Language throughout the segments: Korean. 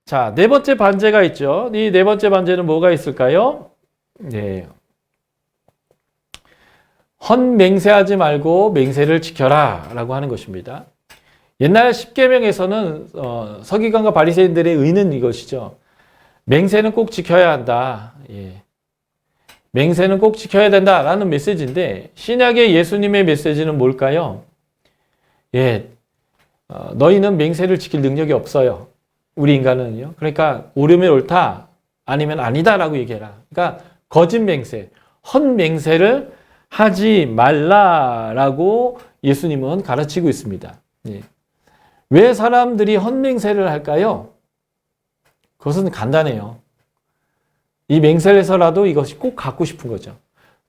자, 네 번째 반제가 있죠. 이 네 번째 반제는 뭐가 있을까요? 네. 헛맹세하지 말고 맹세를 지켜라 라고 하는 것입니다. 옛날 십계명에서는 서기관과 바리새인들의 의는 이것이죠. 맹세는 꼭 지켜야 한다. 예. 맹세는 꼭 지켜야 된다라는 메시지인데 신약의 예수님의 메시지는 뭘까요? 예, 너희는 맹세를 지킬 능력이 없어요. 우리 인간은요. 그러니까 옳으면 옳다, 아니면 아니다라고 얘기해라. 그러니까 거짓 맹세, 헛맹세를 하지 말라라고 예수님은 가르치고 있습니다. 예. 왜 사람들이 헛맹세를 할까요? 그것은 간단해요. 이 맹세를 해서라도 이것이 꼭 갖고 싶은 거죠.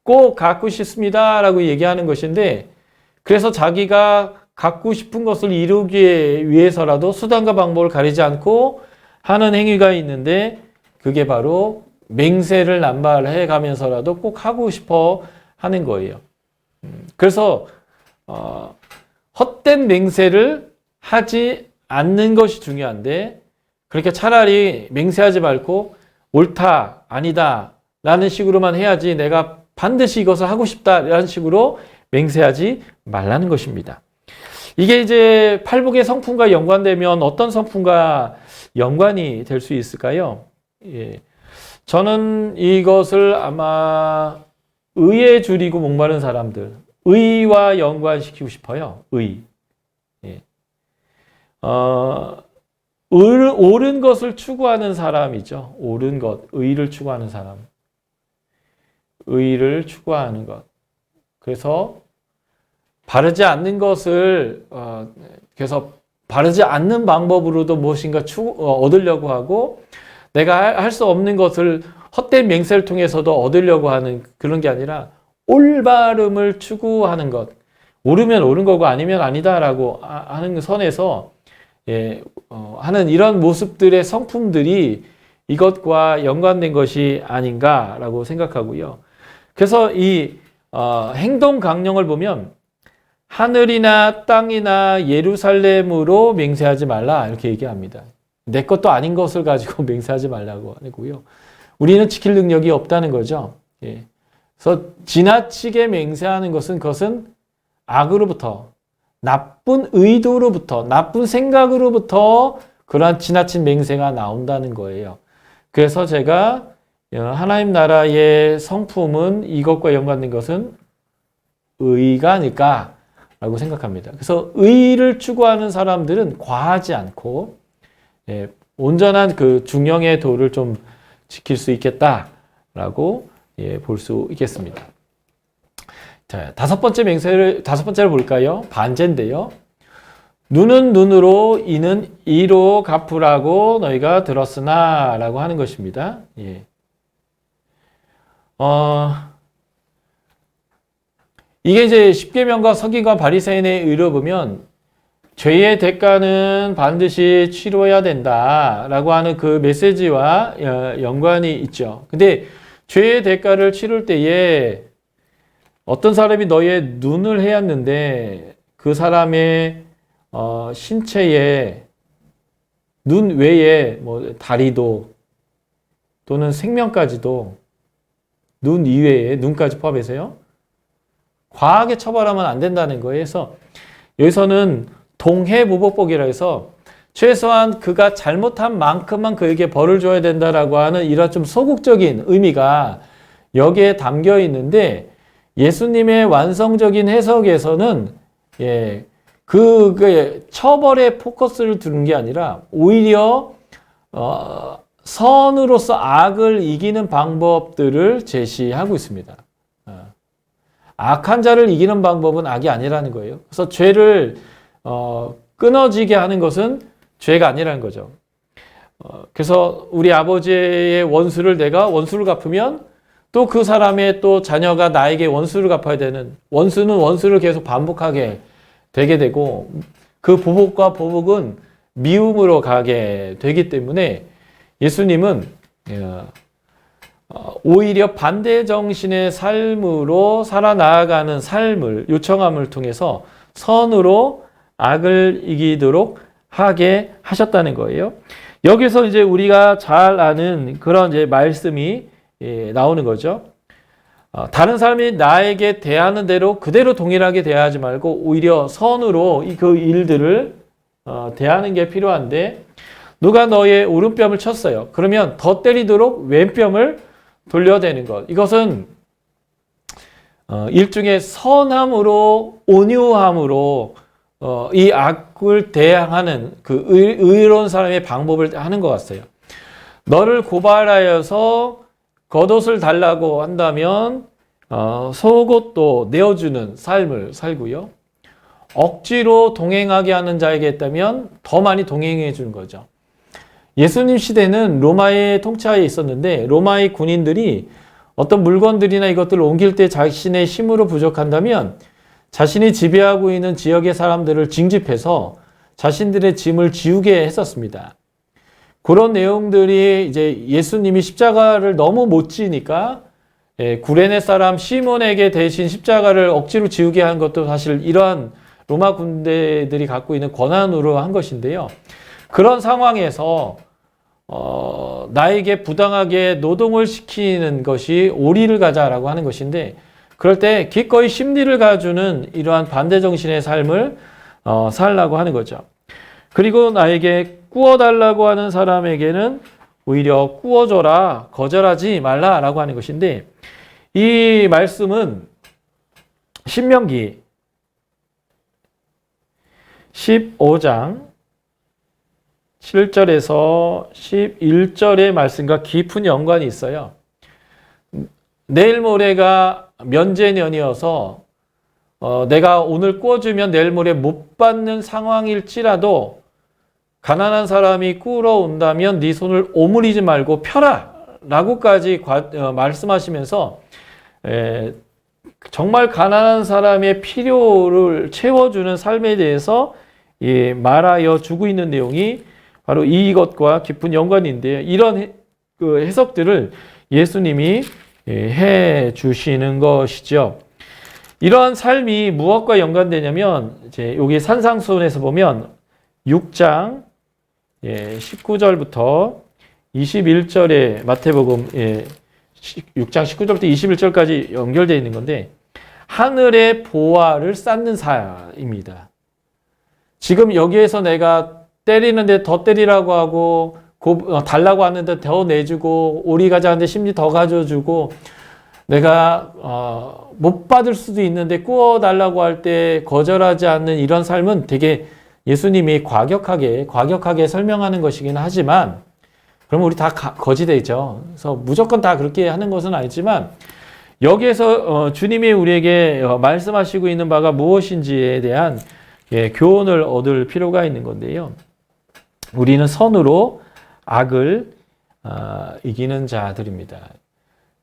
꼭 갖고 싶습니다라고 얘기하는 것인데 그래서 자기가 갖고 싶은 것을 이루기 위해서라도 수단과 방법을 가리지 않고 하는 행위가 있는데 그게 바로 맹세를 남발해 가면서라도 꼭 하고 싶어 하는 거예요. 그래서 헛된 맹세를 하지 않는 것이 중요한데 그렇게 차라리 맹세하지 말고 옳다, 아니다 라는 식으로만 해야지 내가 반드시 이것을 하고 싶다 라는 식으로 맹세하지 말라는 것입니다. 이게 이제 팔복의 성품과 연관되면 어떤 성품과 연관이 될 수 있을까요? 예. 저는 이것을 아마 의에 줄이고 목마른 사람들, 의와 연관시키고 싶어요. 의. 예. 옳은 것을 추구하는 사람이죠. 옳은 것, 의를 추구하는 사람. 의를 추구하는 것. 그래서 바르지 않는 것을 그래서 바르지 않는 방법으로도 무엇인가 얻으려고 하고 내가 할 수 없는 것을 헛된 맹세를 통해서도 얻으려고 하는 그런 게 아니라 올바름을 추구하는 것. 옳으면 옳은 거고 아니면 아니다라고 하는 선에서 예, 하는 이런 모습들의 성품들이 이것과 연관된 것이 아닌가라고 생각하고요. 그래서 이 행동 강령을 보면 하늘이나 땅이나 예루살렘으로 맹세하지 말라 이렇게 얘기합니다. 내 것도 아닌 것을 가지고 맹세하지 말라고 하고요. 우리는 지킬 능력이 없다는 거죠. 예. 그래서 지나치게 맹세하는 것은 그것은 악으로부터 나쁜 의도로부터 나쁜 생각으로부터 그러한 지나친 맹세가 나온다는 거예요. 그래서 제가 하나님 나라의 성품은 이것과 연관된 것은 의가 아닐까라고 생각합니다. 그래서 의를 추구하는 사람들은 과하지 않고 온전한 그 중형의 도를 좀 지킬 수 있겠다라고 볼 수 있겠습니다. 자, 다섯 번째를 볼까요? 반제인데요. 눈은 눈으로 이는 이로 갚으라고 너희가 들었으나 라고 하는 것입니다. 예. 이게 이제 십계명과 서기관 바리새인의 의로 보면 죄의 대가는 반드시 치러야 된다라고 하는 그 메시지와 연관이 있죠. 근데 죄의 대가를 치를 때에 어떤 사람이 너의 눈을 해였는데 그 사람의 신체에 눈 외에 뭐 다리도 또는 생명까지도 눈 이외에 눈까지 포함해서요. 과하게 처벌하면 안 된다는 거예요. 그래서 여기서는 동해무복복이라 해서 최소한 그가 잘못한 만큼만 그에게 벌을 줘야 된다라고 하는 이런 좀 소극적인 의미가 여기에 담겨 있는데 예수님의 완성적인 해석에서는 그 처벌에 포커스를 두는 게 아니라 오히려 선으로서 악을 이기는 방법들을 제시하고 있습니다. 악한 자를 이기는 방법은 악이 아니라는 거예요. 그래서 죄를 끊어지게 하는 것은 죄가 아니라는 거죠. 그래서 우리 아버지의 원수를 내가 원수를 갚으면 또 그 사람의 또 자녀가 나에게 원수를 갚아야 되는 원수는 원수를 계속 반복하게 되게 되고 그 보복과 보복은 미움으로 가게 되기 때문에 예수님은 오히려 반대 정신의 삶으로 살아나가는 삶을 요청함을 통해서 선으로 악을 이기도록 하게 하셨다는 거예요. 여기서 이제 우리가 잘 아는 그런 이제 말씀이 나오는 거죠. 다른 사람이 나에게 대하는 대로 그대로 동일하게 대하지 말고 오히려 선으로 그 일들을 대하는 게 필요한데, 누가 너의 오른뺨을 쳤어요. 그러면 더 때리도록 왼뺨을 돌려대는 것. 이것은 일종의 선함으로, 온유함으로 이 악을 대항하는 그 의로운 사람의 방법을 하는 것 같아요. 너를 고발하여서 겉옷을 달라고 한다면 속옷도 내어주는 삶을 살고요. 억지로 동행하게 하는 자에게 했다면 더 많이 동행해 주는 거죠. 예수님 시대는 로마의 통치하에 있었는데, 로마의 군인들이 어떤 물건들이나 이것들을 옮길 때 자신의 힘으로 부족한다면 자신이 지배하고 있는 지역의 사람들을 징집해서 자신들의 짐을 지우게 했었습니다. 그런 내용들이 이제 예수님이 십자가를 너무 못 지니까 구레네 사람 시몬에게 대신 십자가를 억지로 지우게 한 것도 사실 이러한 로마 군대들이 갖고 있는 권한으로 한 것인데요. 그런 상황에서 나에게 부당하게 노동을 시키는 것이 오리를 가자라고 하는 것인데, 그럴 때 기꺼이 심리를 가주는 이러한 반대 정신의 삶을 살라고 하는 거죠. 그리고 나에게 구워달라고 하는 사람에게는 오히려 구워줘라, 거절하지 말라라고 하는 것인데, 이 말씀은 신명기 15장 7절에서 11절의 말씀과 깊은 연관이 있어요. 내일 모레가 면제년이어서 내가 오늘 구워주면 내일 모레 못 받는 상황일지라도 가난한 사람이 구우러 온다면 네 손을 오므리지 말고 펴라 라고까지 말씀하시면서 정말 가난한 사람의 필요를 채워주는 삶에 대해서 말하여 주고 있는 내용이 바로 이것과 깊은 연관인데요. 이런 그 해석들을 예수님이 해 주시는 것이죠. 이러한 삶이 무엇과 연관되냐면, 이제 여기 산상수훈에서 보면 6장 19절부터 21절에 마태복음 6장 19절부터 21절까지 연결되어 있는 건데, 하늘의 보화를 쌓는 사입니다. 지금 여기에서 내가 때리는데 더 때리라고 하고 달라고 하는데 더 내주고 오리 가자는데 심리 더 가져주고, 내가 못 받을 수도 있는데 구워달라고 할 때 거절하지 않는 이런 삶은 되게 예수님이 과격하게 설명하는 것이긴 하지만, 그럼 우리 다 거지되죠. 그래서 무조건 다 그렇게 하는 것은 아니지만, 여기에서 주님이 우리에게 말씀하시고 있는 바가 무엇인지에 대한 교훈을 얻을 필요가 있는 건데요. 우리는 선으로 악을 이기는 자들입니다.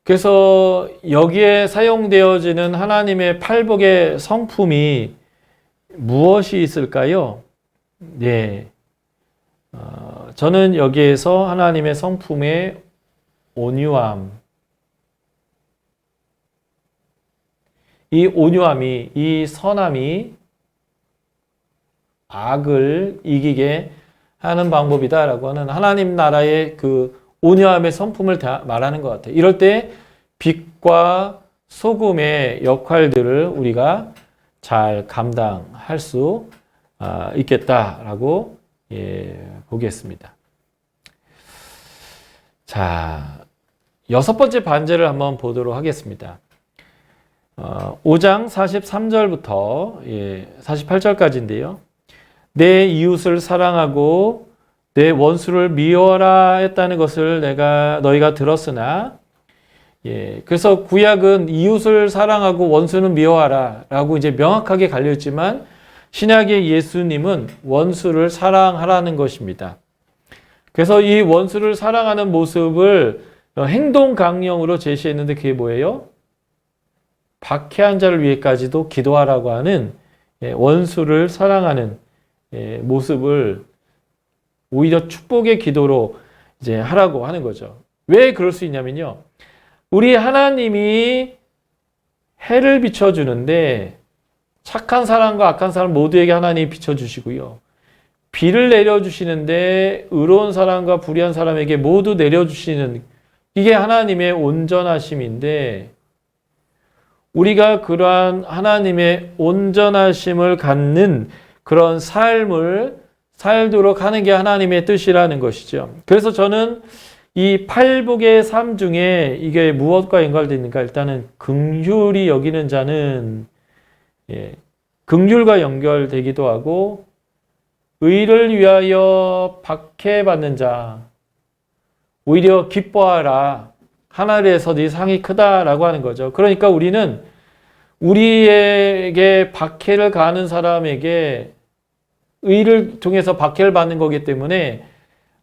그래서 여기에 사용되어지는 하나님의 팔복의 성품이 무엇이 있을까요? 네, 저는 여기에서 하나님의 성품의 온유함, 이 온유함이, 이 선함이 악을 이기게 하는 방법이다라고 하는 하나님 나라의 그 온유함의 성품을 말하는 것 같아요. 이럴 때 빛과 소금의 역할들을 우리가 잘 감당할 수 있겠다라고 보겠습니다. 자, 6번째 반제를 한번 보도록 하겠습니다. 5장 43절부터 48절까지인데요. 내 이웃을 사랑하고 내 원수를 미워하라 했다는 것을 너희가 들었으나, 그래서 구약은 이웃을 사랑하고 원수는 미워하라 라고 이제 명확하게 갈려있지만, 신약의 예수님은 원수를 사랑하라는 것입니다. 그래서 이 원수를 사랑하는 모습을 행동 강령으로 제시했는데, 그게 뭐예요? 박해한 자를 위해까지도 기도하라고 하는 원수를 사랑하는 모습을 오히려 축복의 기도로 이제 하라고 하는 거죠. 왜 그럴 수 있냐면요. 우리 하나님이 해를 비춰주는데 착한 사람과 악한 사람 모두에게 하나님이 비춰주시고요. 비를 내려주시는데 의로운 사람과 불의한 사람에게 모두 내려주시는 이게 하나님의 온전하심인데 우리가 그러한 하나님의 온전하심을 갖는 그런 삶을 살도록 하는 게 하나님의 뜻이라는 것이죠. 그래서 저는 이 팔복의 삶 중에 이게 무엇과 연관되어 있는가? 일단은 긍휼히 여기는 자는 긍휼과 연결되기도 하고 의를 위하여 박해받는 자 오히려 기뻐하라. 하늘에서 네 상이 크다라고 하는 거죠. 그러니까 우리는 우리에게 박해를 가하는 사람에게 의를 통해서 박해를 받는 거기 때문에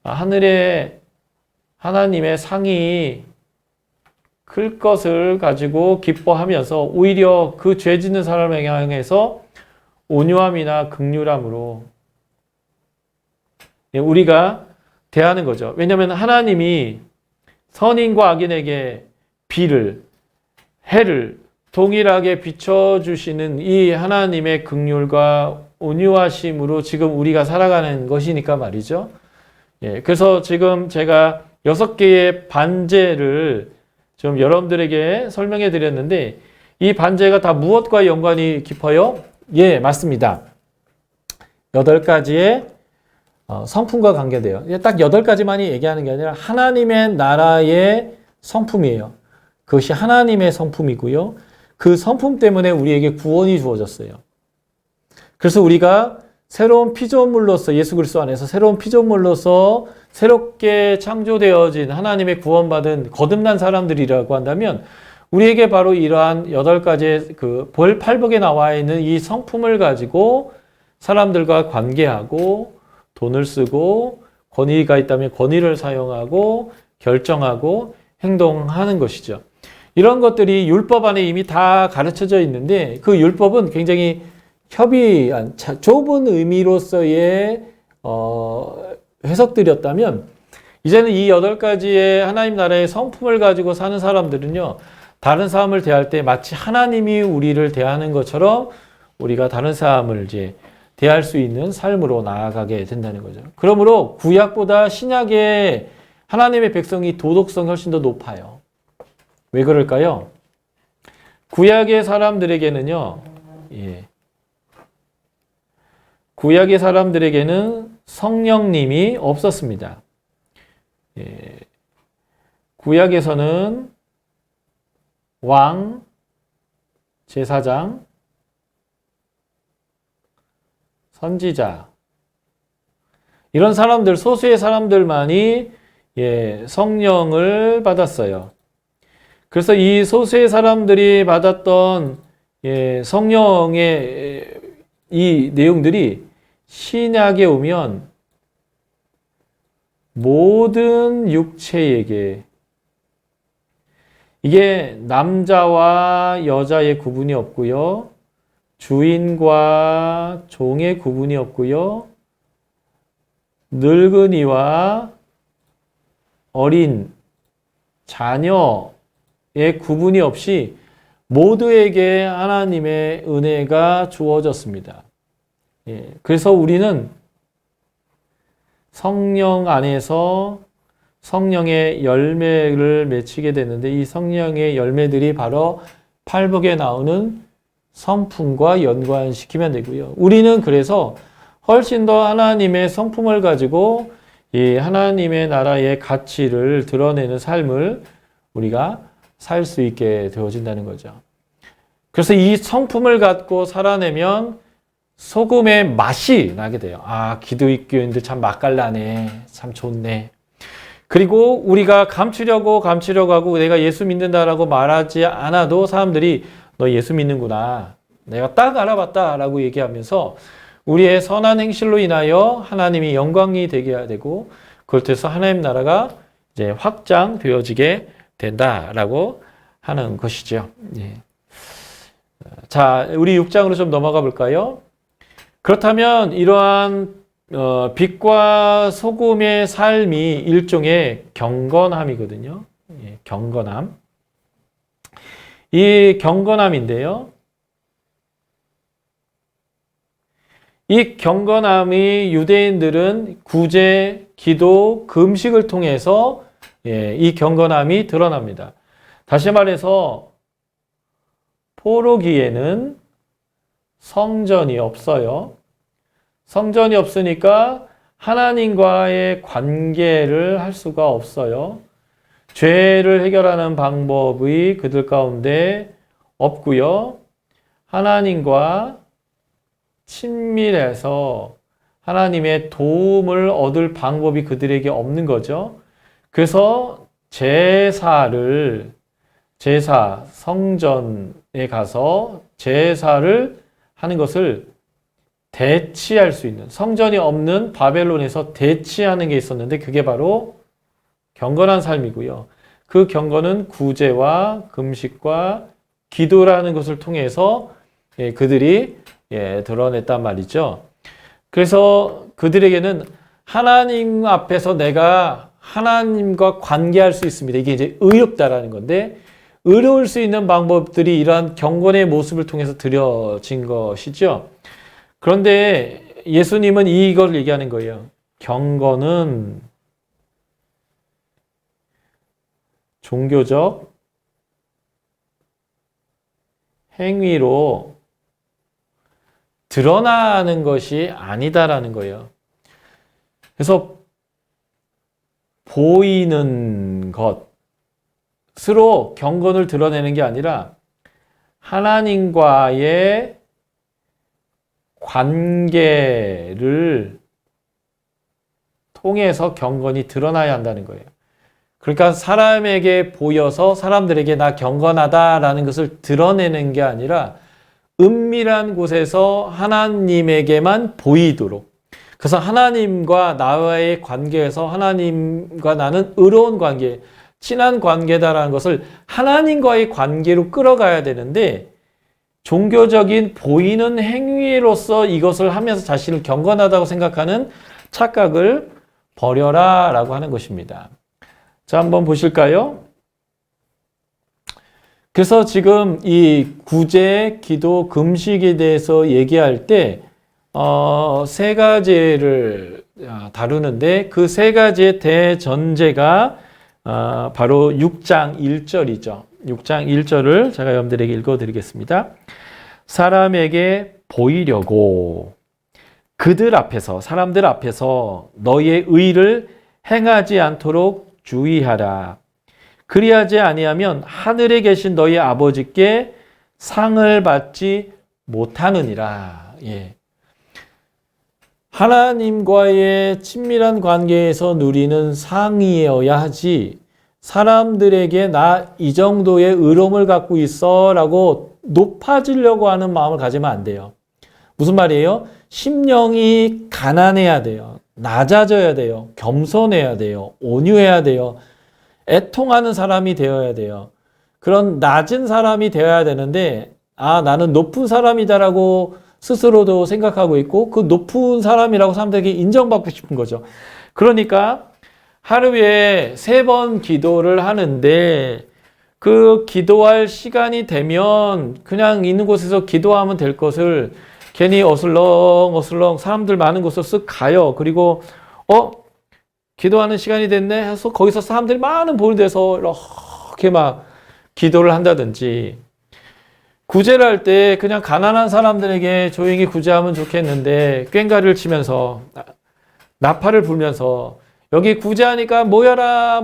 하늘에 하나님의 상이 클 것을 가지고 기뻐하면서 오히려 그 죄 짓는 사람에게 향해서 온유함이나 긍휼함으로 우리가 대하는 거죠. 왜냐하면 하나님이 선인과 악인에게 비를, 해를 동일하게 비춰주시는 이 하나님의 긍휼과 온유하심으로 지금 우리가 살아가는 것이니까 말이죠. 그래서 지금 제가 6개의 반제를 좀 여러분들에게 설명해 드렸는데 이 반제가 다 무엇과 연관이 깊어요? 예, 맞습니다. 8가지의 성품과 관계돼요. 딱 8가지만이 얘기하는 게 아니라 하나님의 나라의 성품이에요. 그것이 하나님의 성품이고요. 그 성품 때문에 우리에게 구원이 주어졌어요. 그래서 우리가 새로운 피조물로서 예수 그리스도 안에서 새로운 피조물로서 새롭게 창조되어진 하나님의 구원받은 거듭난 사람들이라고 한다면 우리에게 바로 이러한 8가지의 그 팔복에 나와 있는 이 성품을 가지고 사람들과 관계하고 돈을 쓰고 권위가 있다면 권위를 사용하고 결정하고 행동하는 것이죠. 이런 것들이 율법 안에 이미 다 가르쳐져 있는데 그 율법은 굉장히 협의한 좁은 의미로서의 해석들이었다면 이제는 이 8가지의 하나님 나라의 성품을 가지고 사는 사람들은요. 다른 사람을 대할 때 마치 하나님이 우리를 대하는 것처럼 우리가 다른 사람을 이제 대할 수 있는 삶으로 나아가게 된다는 거죠. 그러므로 구약보다 신약의 하나님의 백성이 도덕성이 훨씬 더 높아요. 왜 그럴까요? 구약의 사람들에게는요. 구약의 사람들에게는 성령님이 없었습니다. 구약에서는 왕, 제사장, 선지자 이런 사람들 소수의 사람들만이 성령을 받았어요. 그래서 이 소수의 사람들이 받았던 성령의 이 내용들이 신약에 오면 모든 육체에게 이게 남자와 여자의 구분이 없고요. 주인과 종의 구분이 없고요. 늙은이와 어린 자녀의 구분이 없이 모두에게 하나님의 은혜가 주어졌습니다. 그래서 우리는 성령 안에서 성령의 열매를 맺히게 되는데 이 성령의 열매들이 바로 팔복에 나오는 성품과 연관시키면 되고요. 우리는 그래서 훨씬 더 하나님의 성품을 가지고 이 하나님의 나라의 가치를 드러내는 삶을 우리가 살 수 있게 되어진다는 거죠. 그래서 이 성품을 갖고 살아내면 소금의 맛이 나게 돼요. 아, 기독교인들 참 맛깔나네. 참 좋네. 그리고 우리가 감추려고 하고 내가 예수 믿는다라고 말하지 않아도 사람들이 너 예수 믿는구나. 내가 딱 알아봤다라고 얘기하면서 우리의 선한 행실로 인하여 하나님이 영광이 되게 되고 그걸 통해서 하나님 나라가 이제 확장되어지게 된다라고 하는 것이죠. 자, 우리 6장으로 좀 넘어가 볼까요? 그렇다면 이러한 빛과 소금의 삶이 일종의 경건함이거든요. 경건함. 이 경건함인데요. 이 경건함이 유대인들은 구제, 기도, 금식을 통해서 이 경건함이 드러납니다. 다시 말해서 포로기에는 성전이 없어요. 성전이 없으니까 하나님과의 관계를 할 수가 없어요. 죄를 해결하는 방법이 그들 가운데 없고요. 하나님과 친밀해서 하나님의 도움을 얻을 방법이 그들에게 없는 거죠. 그래서 성전에 가서 제사를 하는 것을 대치할 수 있는, 성전이 없는 바벨론에서 대치하는 게 있었는데 그게 바로 경건한 삶이고요. 그 경건은 구제와 금식과 기도라는 것을 통해서 그들이 드러냈단 말이죠. 그래서 그들에게는 하나님 앞에서 내가 하나님과 관계할 수 있습니다. 이게 이제 의롭다라는 건데, 의로울 수 있는 방법들이 이러한 경건의 모습을 통해서 드려진 것이죠. 그런데 예수님은 이걸 얘기하는 거예요. 경건은 종교적 행위로 드러나는 것이 아니다라는 거예요. 그래서 보이는 것으로 경건을 드러내는 게 아니라 하나님과의 관계를 통해서 경건이 드러나야 한다는 거예요. 그러니까 사람에게 보여서 사람들에게 나 경건하다라는 것을 드러내는 게 아니라 은밀한 곳에서 하나님에게만 보이도록, 그래서 하나님과 나와의 관계에서 하나님과 나는 의로운 관계, 친한 관계다라는 것을 하나님과의 관계로 끌어가야 되는데, 종교적인 보이는 행위로서 이것을 하면서 자신을 경건하다고 생각하는 착각을 버려라 라고 하는 것입니다. 자, 한번 보실까요? 그래서 지금 이 구제, 기도, 금식에 대해서 얘기할 때 세 가지를 다루는데, 그 세 가지의 대전제가 바로 6장 1절이죠. 6장 1절을 제가 여러분들에게 읽어드리겠습니다. 사람에게 보이려고 그들 앞에서, 사람들 앞에서 너의 의를 행하지 않도록 주의하라. 그리하지 아니하면 하늘에 계신 너희 아버지께 상을 받지 못하느니라. 예. 하나님과의 친밀한 관계에서 누리는 상이어야 하지, 사람들에게 나 이 정도의 의로움을 갖고 있어 라고 높아지려고 하는 마음을 가지면 안 돼요. 무슨 말이에요? 심령이 가난해야 돼요. 낮아져야 돼요. 겸손해야 돼요. 온유해야 돼요. 애통하는 사람이 되어야 돼요. 그런 낮은 사람이 되어야 되는데, 나는 높은 사람이다라고 스스로도 생각하고 있고, 그 높은 사람이라고 사람들에게 인정받고 싶은 거죠. 그러니까 하루에 3번 기도를 하는데, 그 기도할 시간이 되면 그냥 있는 곳에서 기도하면 될 것을 괜히 어슬렁 사람들 많은 곳으로 쓱 가요. 그리고 기도하는 시간이 됐네 해서 거기서 사람들이 많은 보는 데서 이렇게 막 기도를 한다든지, 구제를 할 때 그냥 가난한 사람들에게 조용히 구제하면 좋겠는데 꽹과리를 치면서 나팔을 불면서 여기 구제하니까 모여라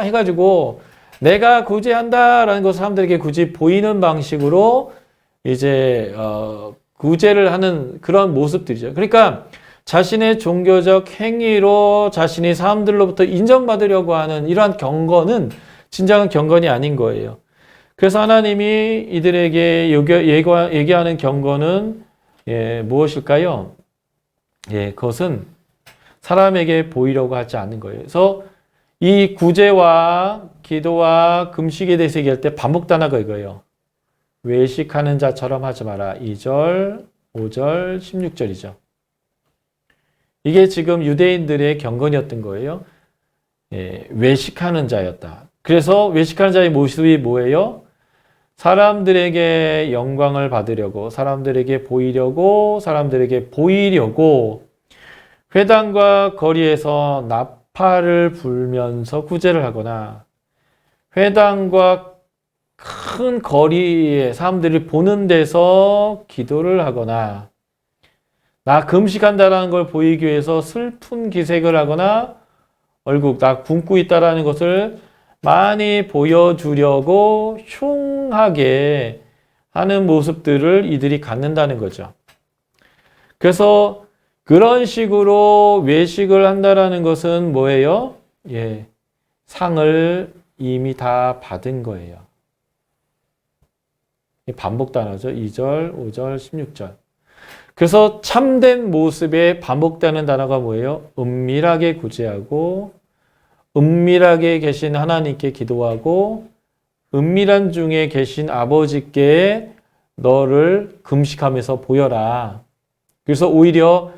해가지고 내가 구제한다라는 것을 사람들에게 굳이 보이는 방식으로 이제 구제를 하는 그런 모습들이죠. 그러니까 자신의 종교적 행위로 자신이 사람들로부터 인정받으려고 하는 이러한 경건은 진정한 경건이 아닌 거예요. 그래서 하나님이 이들에게 얘기하는 경건은 무엇일까요? 그것은 사람에게 보이려고 하지 않는 거예요. 그래서 이 구제와 기도와 금식에 대해서 얘기할 때 반복 단어가 이거예요. 외식하는 자처럼 하지 마라. 2절, 5절, 16절이죠. 이게 지금 유대인들의 경건이었던 거예요. 외식하는 자였다. 그래서 외식하는 자의 모습이 뭐예요? 사람들에게 영광을 받으려고, 사람들에게 보이려고, 사람들에게 보이려고 회당과 거리에서 나팔을 불면서 구제를 하거나 회당과 큰 거리에 사람들이 보는 데서 기도를 하거나 나 금식한다라는 걸 보이기 위해서 슬픈 기색을 하거나 얼굴 나 굶고 있다라는 것을 많이 보여주려고 흉하게 하는 모습들을 이들이 갖는다는 거죠. 그래서 그런 식으로 외식을 한다라는 것은 뭐예요? 예, 상을 이미 다 받은 거예요. 반복 단어죠. 2절, 5절, 16절. 그래서 참된 모습에 반복되는 단어가 뭐예요? 은밀하게 구제하고 은밀하게 계신 하나님께 기도하고 은밀한 중에 계신 아버지께 너를 금식하면서 보여라. 그래서 오히려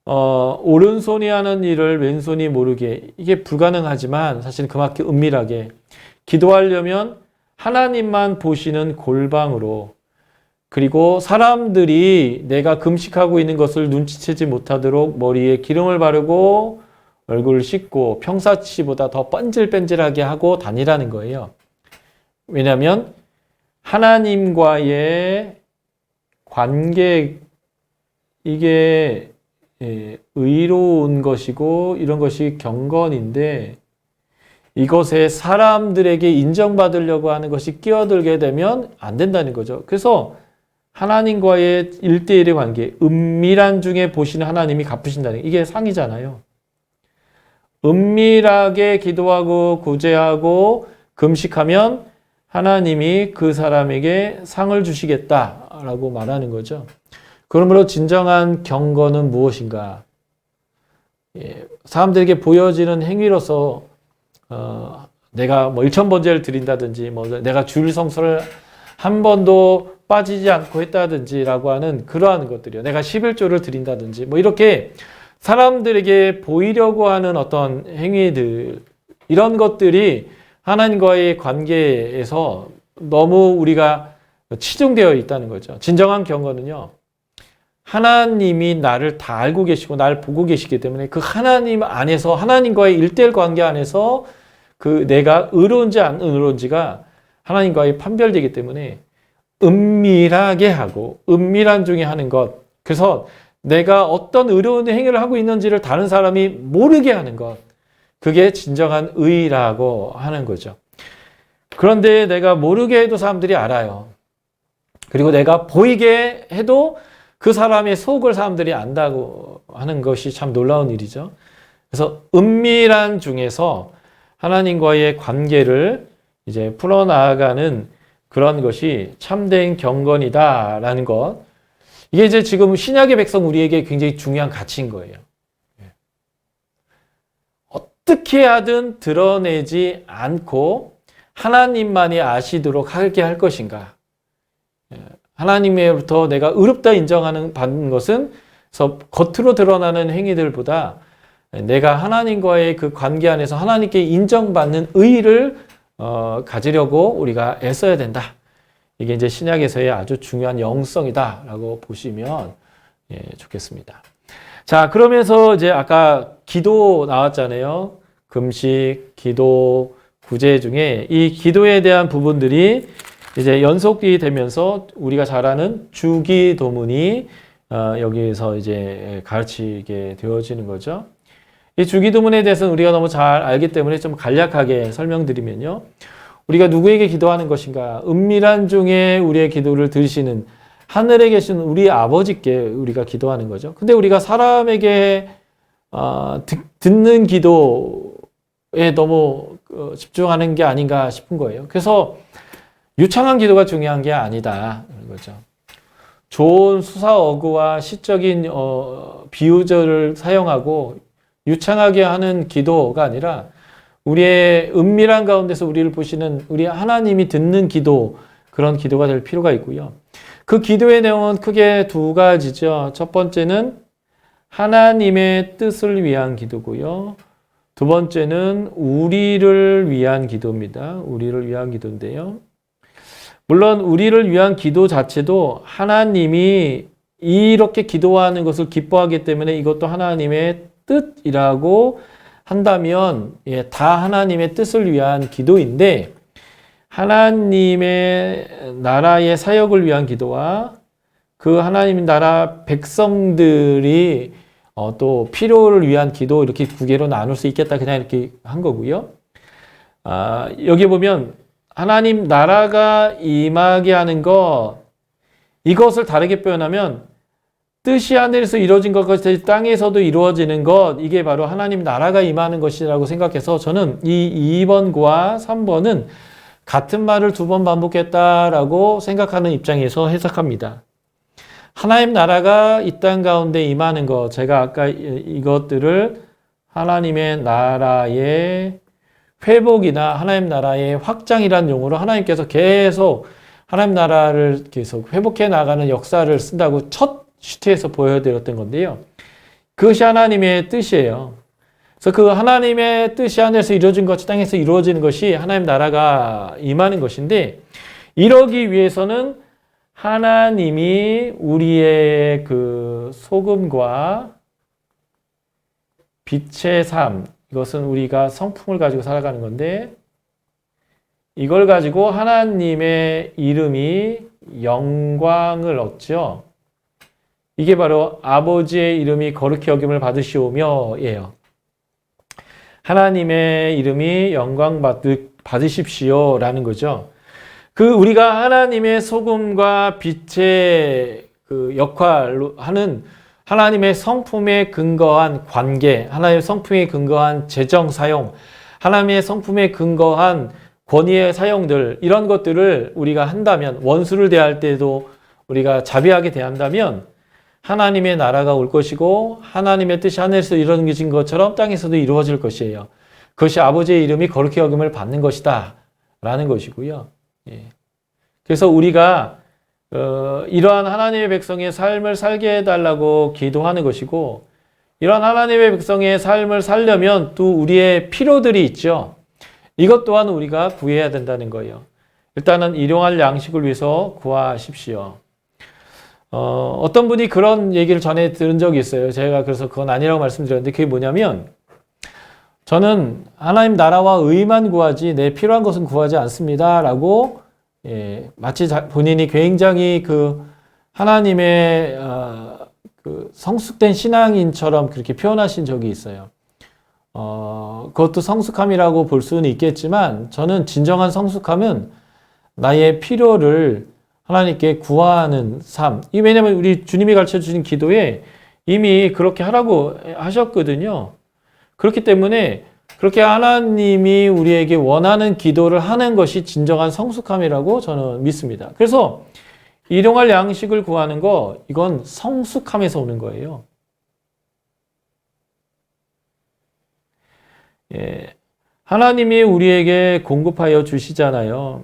오른손이 하는 일을 왼손이 모르게 이게 불가능하지만 사실 그만큼 은밀하게 기도하려면 하나님만 보시는 골방으로 그리고 사람들이 내가 금식하고 있는 것을 눈치채지 못하도록 머리에 기름을 바르고 얼굴을 씻고 평상시보다 더 뻔질뻔질하게 하고 다니라는 거예요. 왜냐하면 하나님과의 관계 이게 의로운 것이고 이런 것이 경건인데 이것에 사람들에게 인정받으려고 하는 것이 끼어들게 되면 안 된다는 거죠. 그래서 하나님과의 1대1의 관계, 은밀한 중에 보시는 하나님이 갚으신다는 이게 상이잖아요. 은밀하게 기도하고 구제하고 금식하면 하나님이 그 사람에게 상을 주시겠다라고 말하는 거죠. 그러므로 진정한 경건은 무엇인가? 사람들에게 보여지는 행위로서 내가 뭐 1000번제를 드린다든지 뭐 내가 주일 성수를 한 번도 빠지지 않고 했다든지라고 하는 그러한 것들이요. 내가 11조를 드린다든지 뭐 이렇게 사람들에게 보이려고 하는 어떤 행위들 이런 것들이 하나님과의 관계에서 너무 우리가 치중되어 있다는 거죠. 진정한 경건은요. 하나님이 나를 다 알고 계시고 나를 보고 계시기 때문에 그 하나님 안에서 하나님과의 1대1 관계 안에서 그 내가 의로운지 안 의로운지가 하나님과의 판별되기 때문에 은밀하게 하고 은밀한 중에 하는 것. 그래서 내가 어떤 의로운 행위를 하고 있는지를 다른 사람이 모르게 하는 것. 그게 진정한 의라고 하는 거죠. 그런데 내가 모르게 해도 사람들이 알아요. 그리고 내가 보이게 해도 그 사람의 속을 사람들이 안다고 하는 것이 참 놀라운 일이죠. 그래서 은밀한 중에서 하나님과의 관계를 이제 풀어나가는 그런 것이 참된 경건이다라는 것. 이게 이제 지금 신약의 백성 우리에게 굉장히 중요한 가치인 거예요. 어떻게 하든 드러내지 않고 하나님만이 아시도록 하게 할 것인가. 하나님으로부터 내가 의롭다 인정하는 받는 것은 겉으로 드러나는 행위들보다 내가 하나님과의 그 관계 안에서 하나님께 인정받는 의의를 가지려고 우리가 애써야 된다. 이게 이제 신약에서의 아주 중요한 영성이다라고 보시면 좋겠습니다. 자, 그러면서 이제 아까 기도 나왔잖아요. 금식, 기도, 구제 중에 이 기도에 대한 부분들이 이제 연속이 되면서 우리가 잘 아는 주기도문이 여기에서 이제 가르치게 되어지는 거죠. 이 주기도문에 대해서는 우리가 너무 잘 알기 때문에 좀 간략하게 설명드리면요. 우리가 누구에게 기도하는 것인가? 은밀한 중에 우리의 기도를 들으시는 하늘에 계신 우리 아버지께 우리가 기도하는 거죠. 근데 우리가 사람에게 듣는 기도에 너무 집중하는 게 아닌가 싶은 거예요. 그래서 유창한 기도가 중요한 게 아니다. 그런 거죠. 좋은 수사어구와 시적인 비유절을 사용하고 유창하게 하는 기도가 아니라 우리의 은밀한 가운데서 우리를 보시는 우리 하나님이 듣는 기도, 그런 기도가 될 필요가 있고요. 그 기도의 내용은 크게 두 가지죠. 첫 번째는 하나님의 뜻을 위한 기도고요. 두 번째는 우리를 위한 기도입니다. 우리를 위한 기도인데요. 물론 우리를 위한 기도 자체도 하나님이 이렇게 기도하는 것을 기뻐하기 때문에 이것도 하나님의 뜻이라고 한다면 다 하나님의 뜻을 위한 기도인데, 하나님의 나라의 사역을 위한 기도와 그 하나님 나라 백성들이 또 필요를 위한 기도, 이렇게 두 개로 나눌 수 있겠다, 그냥 이렇게 한 거고요. 여기 보면 하나님 나라가 임하게 하는 것, 이것을 다르게 표현하면 뜻이 하늘에서 이루어진 것 같이 땅에서도 이루어지는 것, 이게 바로 하나님 나라가 임하는 것이라고 생각해서 저는 이 2번과 3번은 같은 말을 두 번 반복했다라고 생각하는 입장에서 해석합니다. 하나님 나라가 이 땅 가운데 임하는 것, 제가 아까 이것들을 하나님의 나라의 회복이나 하나님 나라의 확장이라는 용어로 하나님께서 계속 하나님 나라를 계속 회복해 나가는 역사를 쓴다고 첫 슈트에서 보여드렸던 건데요. 그것이 하나님의 뜻이에요. 그래서 그 하나님의 뜻이 하늘에서 이루어진 것이 땅에서 이루어지는 것이 하나님 나라가 임하는 것인데, 이러기 위해서는 하나님이 우리의 그 소금과 빛의 삶, 이것은 우리가 성품을 가지고 살아가는 건데, 이걸 가지고 하나님의 이름이 영광을 얻죠. 이게 바로 아버지의 이름이 거룩히 여김을 받으시오며예요. 하나님의 이름이 영광 받으십시오라는 거죠. 우리가 하나님의 소금과 빛의 그 역할로 하는 하나님의 성품에 근거한 관계, 하나님의 성품에 근거한 재정 사용, 하나님의 성품에 근거한 권위의 사용들, 이런 것들을 우리가 한다면, 원수를 대할 때도 우리가 자비하게 대한다면 하나님의 나라가 올 것이고, 하나님의 뜻이 하늘에서 이루어진 것처럼 땅에서도 이루어질 것이에요. 그것이 아버지의 이름이 거룩히 여김을 받는 것이다 라는 것이고요. 그래서 우리가 이러한 하나님의 백성의 삶을 살게 해달라고 기도하는 것이고, 이러한 하나님의 백성의 삶을 살려면 또 우리의 필요들이 있죠. 이것 또한 우리가 구해야 된다는 거예요. 일단은 일용할 양식을 위해서 구하십시오. 어떤 분이 그런 얘기를 전에 들은 적이 있어요. 제가 그래서 그건 아니라고 말씀드렸는데, 그게 뭐냐면, 저는 하나님 나라와 의만 구하지 내 필요한 것은 구하지 않습니다 라고, 마치 본인이 굉장히 그 하나님의 그 성숙된 신앙인처럼 그렇게 표현하신 적이 있어요. 그것도 성숙함이라고 볼 수는 있겠지만, 저는 진정한 성숙함은 나의 필요를 하나님께 구하는 삶. 왜냐하면 우리 주님이 가르쳐 주신 기도에 이미 그렇게 하라고 하셨거든요. 그렇기 때문에 그렇게 하나님이 우리에게 원하는 기도를 하는 것이 진정한 성숙함이라고 저는 믿습니다. 그래서 일용할 양식을 구하는 거, 이건 성숙함에서 오는 거예요. 하나님이 우리에게 공급하여 주시잖아요.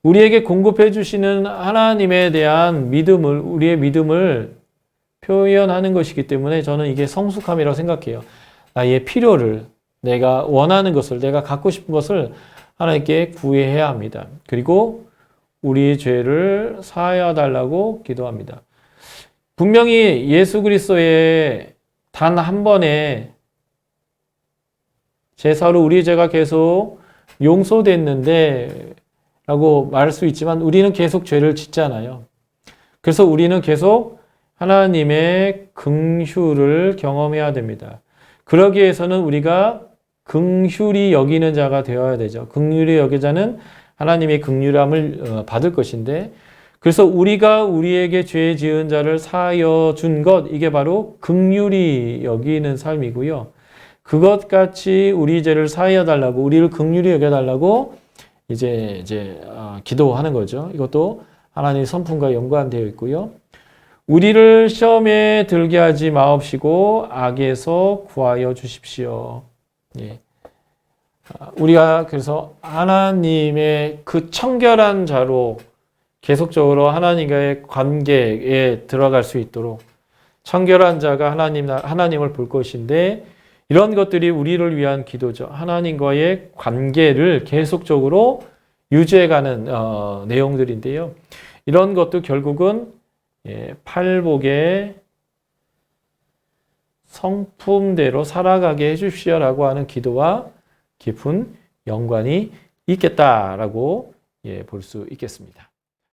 우리에게 공급해 주시는 하나님에 대한 믿음을, 우리의 믿음을 표현하는 것이기 때문에 저는 이게 성숙함이라고 생각해요. 나의 필요를, 내가 원하는 것을, 내가 갖고 싶은 것을 하나님께 구해야 합니다. 그리고 우리의 죄를 사하여 달라고 기도합니다. 분명히 예수 그리스도의 단 한 번의 제사로 우리의 죄가 계속 용서됐는데 라고 말할 수 있지만, 우리는 계속 죄를 짓잖아요. 그래서 우리는 계속 하나님의 긍휼을 경험해야 됩니다. 그러기 위해서는 우리가 긍휼히 여기는 자가 되어야 되죠. 긍휼히 여기는 자는 하나님의 긍휼함을 받을 것인데, 그래서 우리가 우리에게 죄 지은 자를 사하여 준 것, 이게 바로 긍휼히 여기는 삶이고요. 그것 같이 우리 죄를 사하여 달라고, 우리를 긍휼히 여겨 달라고 이제 기도하는 거죠. 이것도 하나님의 성품과 연관되어 있고요. 우리를 시험에 들게 하지 마옵시고 악에서 구하여 주십시오. 우리가 그래서 하나님의 그 청결한 자로 계속적으로 하나님과의 관계에 들어갈 수 있도록, 청결한 자가 하나님을 볼 것인데, 이런 것들이 우리를 위한 기도죠. 하나님과의 관계를 계속적으로 유지해가는 내용들인데요. 이런 것도 결국은 팔복의 성품대로 살아가게 해주시오라고 하는 기도와 깊은 연관이 있겠다라고 볼 수 있겠습니다.